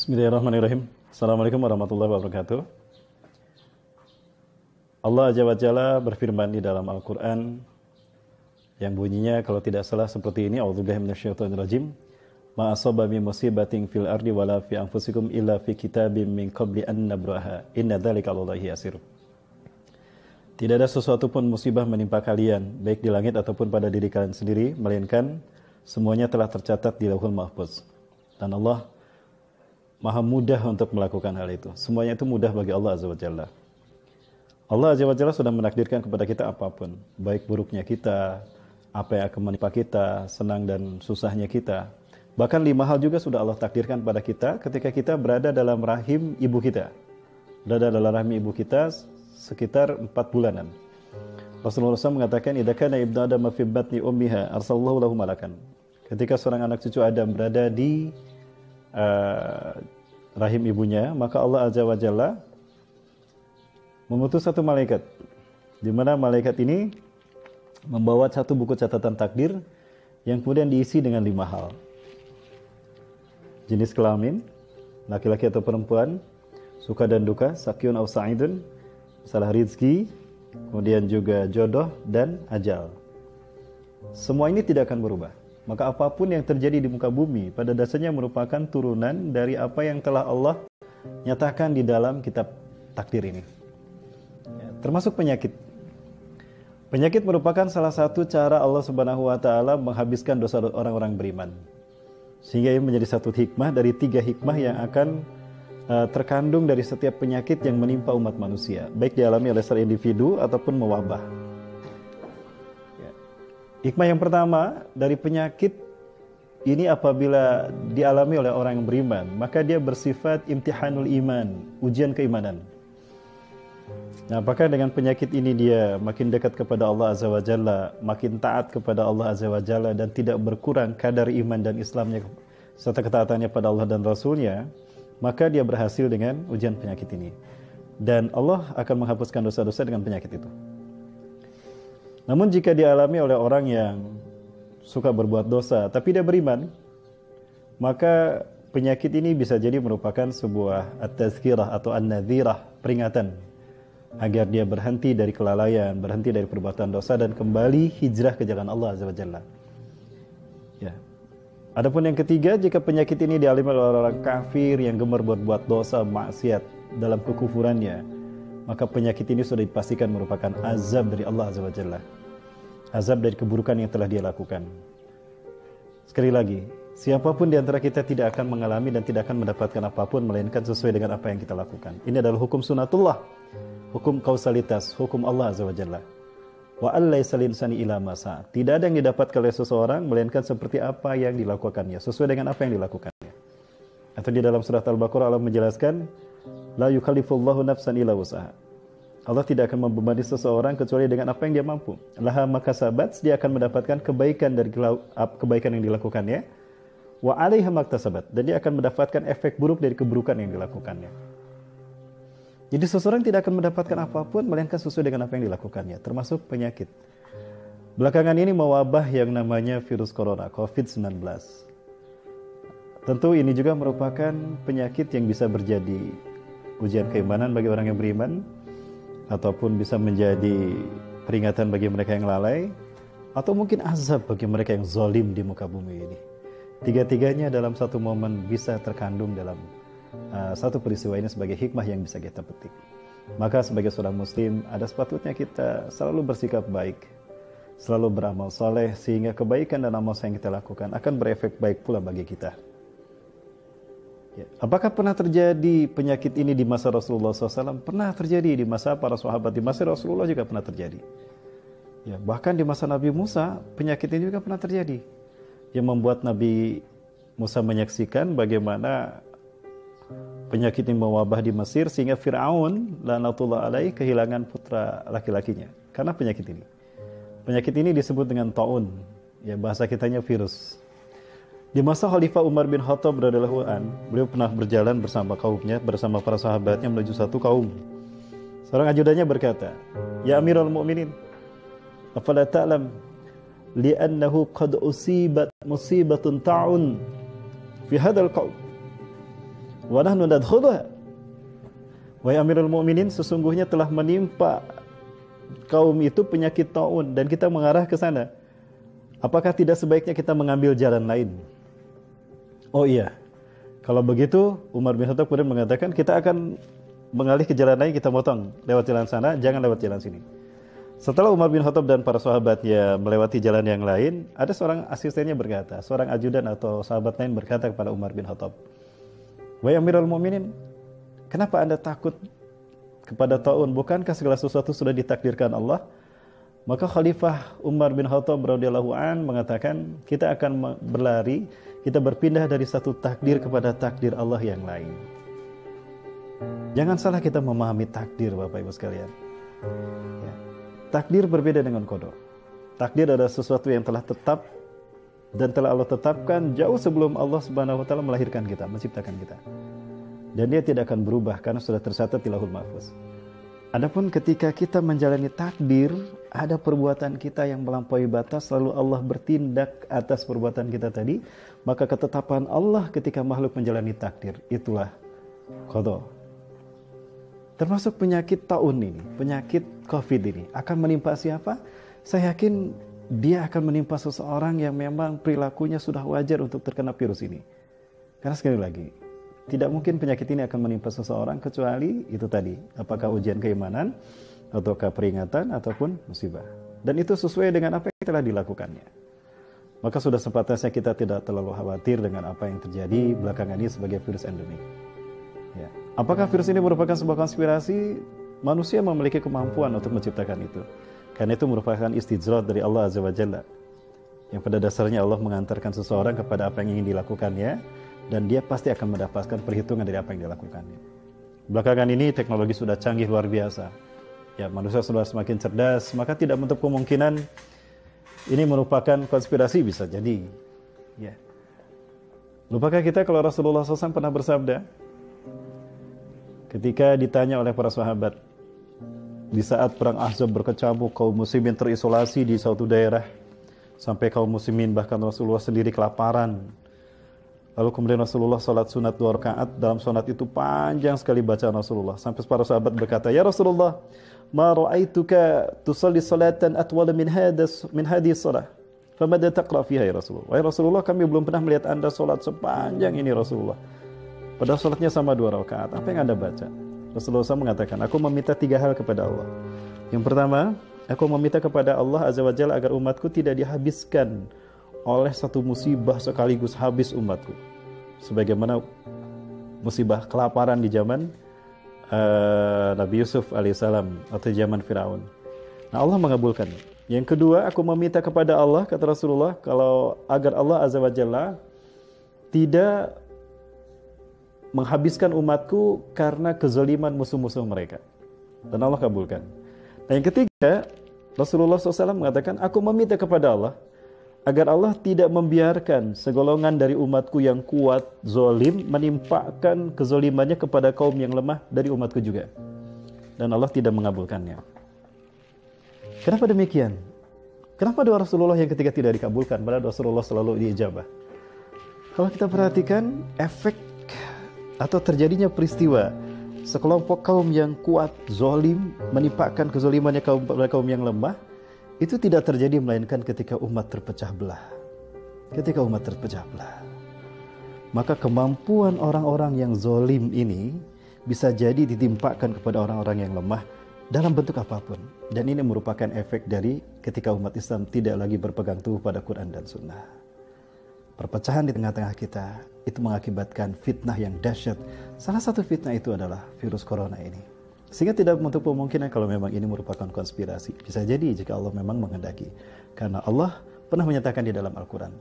Bismillahirrahmanirrahim. Assalamualaikum warahmatullahi wabarakatuh. Allah Azza wa Jalla berfirman di dalam Al-Quran yang bunyinya kalau tidak salah seperti ini, A'udzubillahi minasyaitonirrajim. Ma asaba min musibatin fil ardi wala fi anfusikum illa fi kitabim min qabli an nabraha. Inna dzalika 'alallahi yasir. Tidak ada sesuatu pun musibah menimpa kalian, baik di langit ataupun pada diri kalian sendiri, melainkan semuanya telah tercatat di Lauhul Mahfuz. Dan Allah Maha mudah untuk melakukan hal itu. Semuanya itu mudah bagi Allah Azza wa Jalla. Allah Azza wa Jalla sudah menakdirkan kepada kita apapun, baik buruknya kita, apa yang akan menimpa kita, senang dan susahnya kita. Bahkan 5 hal juga sudah Allah takdirkan pada kita ketika kita berada dalam rahim ibu kita. Berada dalam rahim ibu kita sekitar 4 bulanan. Rasulullah SAW mengatakan, "Idza kana ibnu Adam fi batni ummiha, arsalallahu lahu malakan." Ketika seorang anak cucu Adam berada di rahim ibunya, maka Allah Azza wa Jalla mengutus satu malaikat, di mana malaikat ini membawa satu buku catatan takdir yang kemudian diisi dengan 5 hal. Jenis kelamin, laki-laki atau perempuan, suka dan duka, sakyun aw sa'idun, masalah rizki, kemudian juga jodoh dan ajal. Semua ini tidak akan berubah. Maka apapun yang terjadi di muka bumi pada dasarnya merupakan turunan dari apa yang telah Allah nyatakan di dalam kitab takdir ini. Termasuk penyakit. Penyakit merupakan salah satu cara Allah Subhanahu wa taala menghabiskan dosa orang-orang beriman. Sehingga ini menjadi satu hikmah dari 3 hikmah yang akan terkandung dari setiap penyakit yang menimpa umat manusia, baik dialami oleh seorang individu ataupun mewabah. Hikmah yang pertama dari penyakit ini apabila dialami oleh orang yang beriman, maka dia bersifat imtihanul iman, ujian keimanan. Nah, apakah dengan penyakit ini dia makin dekat kepada Allah Azza wa Jalla, makin taat kepada Allah Azza wa Jalla dan tidak berkurang kadar iman dan Islamnya serta ketaatannya pada Allah dan Rasulnya, maka dia berhasil dengan ujian penyakit ini. Dan Allah akan menghapuskan dosa-dosa dengan penyakit itu. Namun jika dialami oleh orang yang suka berbuat dosa tapi dia beriman, maka penyakit ini bisa jadi merupakan sebuah at-tazkirah atau an-nadhirah, peringatan agar dia berhenti dari kelalaian, berhenti dari perbuatan dosa dan kembali hijrah ke jalan Allah Azza wa Jalla. Ya. Adapun yang ketiga, jika penyakit ini dialami oleh orang kafir yang gemar berbuat dosa, maksiat dalam kekufurannya, maka penyakit ini sudah dipastikan merupakan azab dari Allah Azza wa Jalla. Azab dari keburukan yang telah dia lakukan. Sekali lagi, siapapun di antara kita tidak akan mengalami dan tidak akan mendapatkan apapun melainkan sesuai dengan apa yang kita lakukan. Ini adalah hukum sunatullah, hukum kausalitas, hukum Allah Azza wa Jalla. Wa allaysa linsani ila ma sa'a. Tidak ada yang didapatkan oleh seseorang melainkan seperti apa yang dilakukannya, sesuai dengan apa yang dilakukannya. Atau di dalam surat Al-Baqarah Allah menjelaskan, la yukallifullahu nafsan illa wus'aha. Allah tidak akan membebani seseorang kecuali dengan apa yang dia mampu. Laha makasabat, dia akan mendapatkan kebaikan dari kebaikan yang dilakukannya. Wa 'alaiha maktasabat, dan dia akan mendapatkan efek buruk dari keburukan yang dilakukannya. Jadi seseorang tidak akan mendapatkan apapun melainkan sesuai dengan apa yang dilakukannya, termasuk penyakit. Belakangan ini mewabah yang namanya virus corona, COVID-19. Tentu ini juga merupakan penyakit yang bisa berjadi ujian keimanan bagi orang yang beriman, ataupun bisa menjadi peringatan bagi mereka yang lalai, atau mungkin azab bagi mereka yang zalim di muka bumi ini. Tiga-tiganya dalam satu momen bisa terkandung dalam satu peristiwa ini sebagai hikmah yang bisa kita petik. Maka sebagai seorang muslim, ada sepatutnya kita selalu bersikap baik, selalu beramal soleh, sehingga kebaikan dan amal yang kita lakukan akan berefek baik pula bagi kita. Ya. Apakah pernah terjadi penyakit ini di masa Rasulullah SAW? Pernah terjadi di masa para sahabat, di masa Rasulullah juga pernah terjadi. Ya, bahkan di masa Nabi Musa, penyakit ini juga pernah terjadi. Yang membuat Nabi Musa menyaksikan bagaimana penyakit ini mewabah di Mesir, sehingga Fir'aun, laknatullah alaih, kehilangan putra laki-lakinya. Karena penyakit ini. Penyakit ini disebut dengan ta'un. Ya, bahasa kitanya virus. Di masa Khalifah Umar bin Khattab radhiyallahu an, beliau pernah berjalan bersama kaumnya, bersama para sahabatnya menuju satu kaum. Seorang ajudannya berkata, "Ya Amirul Mukminin, afala ta'lam li'annahu qad usibat musibatun ta'un fi hadzal qaum." wa nahnu nadkhuluha. Wahai Amirul Mukminin, sesungguhnya telah menimpa kaum itu penyakit taun dan kita mengarah ke sana. Apakah tidak sebaiknya kita mengambil jalan lain? Oh iya. Kalau begitu, Umar bin Khattab kemudian mengatakan, kita akan mengalih ke jalan lain, kita motong lewat jalan sana, jangan lewat jalan sini. Setelah Umar bin Khattab dan para sahabatnya melewati jalan yang lain, ada seorang asistennya berkata, seorang ajudan atau sahabat lain berkata kepada Umar bin Khattab, wahai Amirul Mukminin, kenapa Anda takut kepada taun? Bukankah segala sesuatu sudah ditakdirkan Allah? Maka Khalifah Umar bin Khattab radhiyallahu an mengatakan, kita akan berlari, kita berpindah dari satu takdir kepada takdir Allah yang lain. Jangan salah kita memahami takdir, Bapak Ibu sekalian. Ya. Takdir berbeda dengan qada. Takdir adalah sesuatu yang telah tetap dan telah Allah tetapkan jauh sebelum Allah Subhanahu wa taala melahirkan kita, menciptakan kita. Dan dia tidak akan berubah karena sudah tercatat di Lauhul Mahfuz. Adapun ketika kita menjalani takdir, ada perbuatan kita yang melampaui batas, lalu Allah bertindak atas perbuatan kita tadi, maka ketetapan Allah ketika makhluk menjalani takdir, itulah qada. Termasuk penyakit taun ini, penyakit COVID ini akan menimpa siapa? Saya yakin dia akan menimpa seseorang yang memang perilakunya sudah wajar untuk terkena virus ini. Karena sekali lagi, tidak mungkin penyakit ini akan menimpa seseorang kecuali itu tadi, apakah ujian keimanan, ataukah peringatan, ataupun musibah. Dan itu sesuai dengan apa yang telah dilakukannya. Maka sudah sepatutnya kita tidak terlalu khawatir dengan apa yang terjadi belakangan ini sebagai virus endemik. Ya. Apakah virus ini merupakan sebuah konspirasi? Manusia memiliki kemampuan untuk menciptakan itu. Karena itu merupakan istijrat dari Allah Azza wa Jalla. Yang pada dasarnya Allah mengantarkan seseorang kepada apa yang ingin dilakukannya, dan dia pasti akan mendapatkan perhitungan dari apa yang dilakukannya. Belakangan ini teknologi sudah canggih luar biasa. Ya, manusia sudah semakin cerdas, maka tidak menutup kemungkinan ini merupakan konspirasi, bisa jadi. Ya. Lupakah kita kalau Rasulullah SAW pernah bersabda, ketika ditanya oleh para sahabat, di saat perang Ahzab berkecamuk, kaum muslimin terisolasi di suatu daerah, sampai kaum muslimin bahkan Rasulullah sendiri kelaparan. Lalu kemudian Rasulullah salat sunat 2 rakaat. Dalam salat itu panjang sekali bacaan Rasulullah. Sampai para sahabat berkata, ya Rasulullah, ma ra'aituka tusalli salatan atwala min hadhihi salah. Famada taqra fiha ya Rasulullah. Wahai Rasulullah, kami belum pernah melihat Anda salat sepanjang ini Rasulullah. Padahal salatnya sama 2 rakaat. Apa yang Anda baca? Rasulullah SAW mengatakan, aku meminta 3 hal kepada Allah. Yang pertama, aku meminta kepada Allah Azza wa Jalla agar umatku tidak dihabiskan oleh satu musibah sekaligus habis umatku. Sebagaimana musibah kelaparan di zaman Nabi Yusuf alaihissalam atau zaman Firaun. Nah, Allah mengabulkan. Yang kedua, aku meminta kepada Allah, kata Rasulullah, kalau agar Allah Azza wa Jalla tidak menghabiskan umatku karena kezaliman musuh-musuh mereka. Dan Allah kabulkan. Nah, yang ketiga, Rasulullah SAW mengatakan, aku meminta kepada Allah agar Allah tidak membiarkan segolongan dari umatku yang kuat, zalim, menimpakan kezalimannya kepada kaum yang lemah dari umatku juga. Dan Allah tidak mengabulkannya. Kenapa demikian? Kenapa doa Rasulullah yang ketiga tidak dikabulkan, padahal Rasulullah selalu diijabah? Kalau kita perhatikan, efek atau terjadinya peristiwa sekelompok kaum yang kuat, zalim, menimpakan kezalimannya kepada kaum yang lemah, itu tidak terjadi melainkan ketika umat terpecah belah. Ketika umat terpecah belah, maka kemampuan orang-orang yang zalim ini bisa jadi ditimpakan kepada orang-orang yang lemah dalam bentuk apapun. Dan ini merupakan efek dari ketika umat Islam tidak lagi berpegang teguh pada Quran dan Sunnah. Perpecahan di tengah-tengah kita itu mengakibatkan fitnah yang dahsyat. Salah satu fitnah itu adalah virus corona ini. Sehingga tidak menutup kemungkinan kalau memang ini merupakan konspirasi. Bisa jadi jika Allah memang menghendaki. Karena Allah pernah menyatakan di dalam Al-Quran.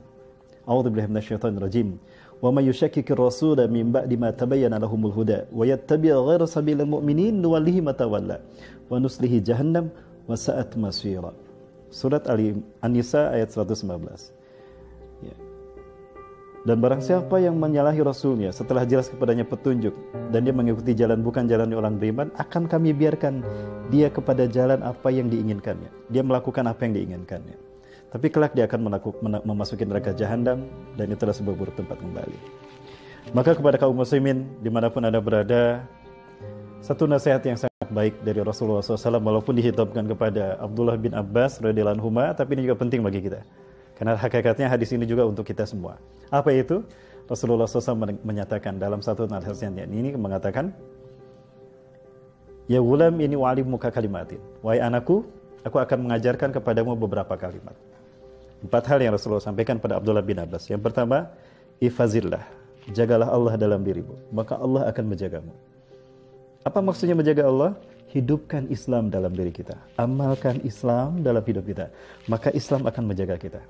A'udzubillahi minasyaitonirrajim. Wa may yushakkikir rasula min ba'di ma tabayyana lahumul huda wa yattabi' ghayra sabilil mu'minin nuwallihi ma tawalla wa nuslihi jahannam wa sa'at masira. Surat An-Nisa ayat 115. Ya. Dan barang siapa yang menyalahi Rasulnya setelah jelas kepadanya petunjuk dan dia mengikuti jalan bukan jalan orang beriman, akan kami biarkan dia kepada jalan apa yang diinginkannya. Dia melakukan apa yang diinginkannya. Tapi kelak dia akan memasuki neraka jahanam dan itulah sebuah buruk tempat kembali. Maka kepada kaum muslimin dimanapun Anda berada, satu nasihat yang sangat baik dari Rasulullah SAW, walaupun dihitapkan kepada Abdullah bin Abbas radhiyallahu anhu, tapi ini juga penting bagi kita. Karena hakikatnya hadis ini juga untuk kita semua. Apa itu? Rasulullah SAW menyatakan dalam satu nasihatnya ini mengatakan, ya gulam ini wa'alimuka kalimatin. Wahai anakku, aku akan mengajarkan kepadamu beberapa kalimat. 4 hal yang Rasulullah sampaikan pada Abdullah bin Abbas. Yang pertama, ifazillah, jagalah Allah dalam dirimu, maka Allah akan menjagamu. Apa maksudnya menjaga Allah? Hidupkan Islam dalam diri kita, amalkan Islam dalam hidup kita, maka Islam akan menjaga kita.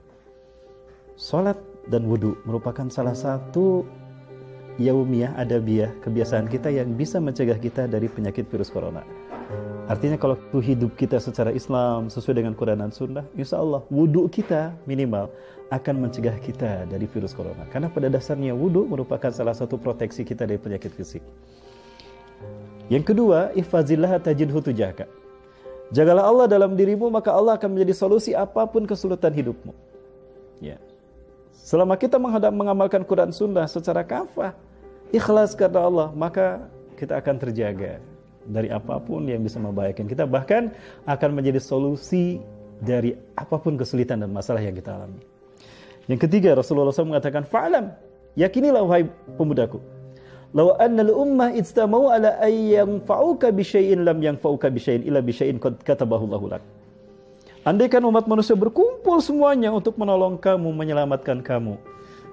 Salat dan wudu merupakan salah satu yaumiyah, adabiyah, kebiasaan kita yang bisa mencegah kita dari penyakit virus corona. Artinya kalau hidup kita secara Islam sesuai dengan Quran dan Sunnah, insya Allah wudu kita minimal akan mencegah kita dari virus corona. Karena pada dasarnya wudu merupakan salah satu proteksi kita dari penyakit fisik. Yang kedua, ihfazillah tajidhu tujahka. Jagalah Allah dalam dirimu, maka Allah akan menjadi solusi apapun kesulitan hidupmu. Ya. Selama kita mengamalkan Quran Sunnah secara kafah, ikhlas karena Allah, maka kita akan terjaga dari apapun yang bisa membahayakan kita, bahkan akan menjadi solusi dari apapun kesulitan dan masalah yang kita alami. Yang ketiga, Rasulullah SAW mengatakan, fa'alam, yakinilah wahai pemudaku, law anna al-ummah ijtama'u ala ay yanfa'uka bi syai'in lam yanfa'uka bi syai'in illa bi syai'in qad katabahu Allahu lak. Andaikan umat manusia berkumpul semuanya untuk menolong kamu, menyelamatkan kamu,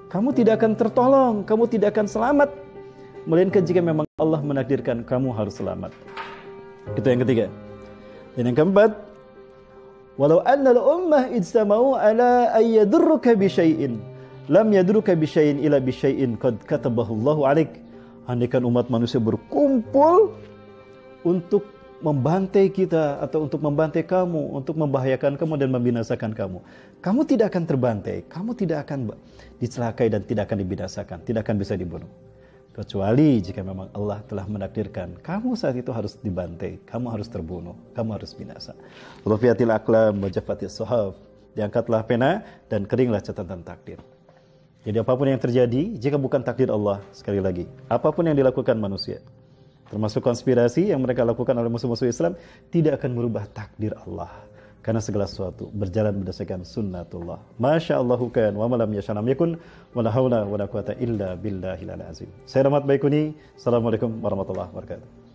kamu tidak akan tertolong, kamu tidak akan selamat, melainkan jika memang Allah menakdirkan kamu harus selamat. Itu yang ketiga. Dan yang keempat, walau anna al-ummah ijtama'u ala ay yadurruka bi syai'in lam yadurruka bi syai'in illa bi syai'in qad katabahu Allahu 'alaik. Andaikan umat manusia berkumpul untuk membantai kita atau untuk membantai kamu, untuk membahayakan kamu dan membinasakan kamu, kamu tidak akan terbantai, kamu tidak akan dicelakai dan tidak akan dibinasakan, tidak akan bisa dibunuh. Kecuali jika memang Allah telah menakdirkan kamu saat itu harus dibantai, kamu harus terbunuh, kamu harus binasa. Rufiatil aqlam wa jaffatis suhuf. Diangkatlah pena dan keringlah catatan takdir. Jadi apapun yang terjadi, jika bukan takdir Allah, sekali lagi, apapun yang dilakukan manusia, termasuk konspirasi yang mereka lakukan oleh musuh-musuh Islam, tidak akan merubah takdir Allah. Karena segala sesuatu berjalan berdasarkan sunnatullah. Masya Allahu kan, wa malam yashalam yakun, wa la hawla wa la quwata illa billahil azim. Saya Rahmat Baikuni, Assalamualaikum warahmatullahi wabarakatuh.